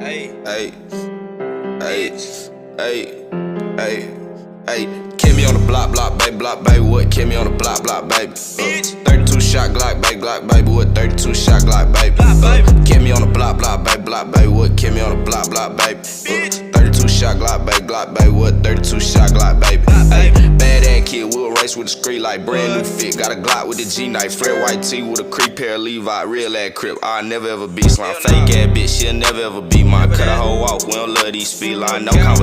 Hey, hey, hey, hey, hey. Kill me on the block, baby, what? Kill me on the block, baby. 32 shot Glock, baby, what? 32 shot Glock, baby. Kill me on the block, baby, what? Kill me on the block, baby. 32 shot Glock, baby, what? 32 shot Glock, baby. Ay, bad ass kid, we'll race with the street like brand new fit. Got a Glock with the G-knife, Fred white tee with a creep pair of Levi, real ass crip. I'll never ever be slime, fake ass bitch, she'll never ever be mine. Cut a hoe off, we don't love these speed line, no conversation.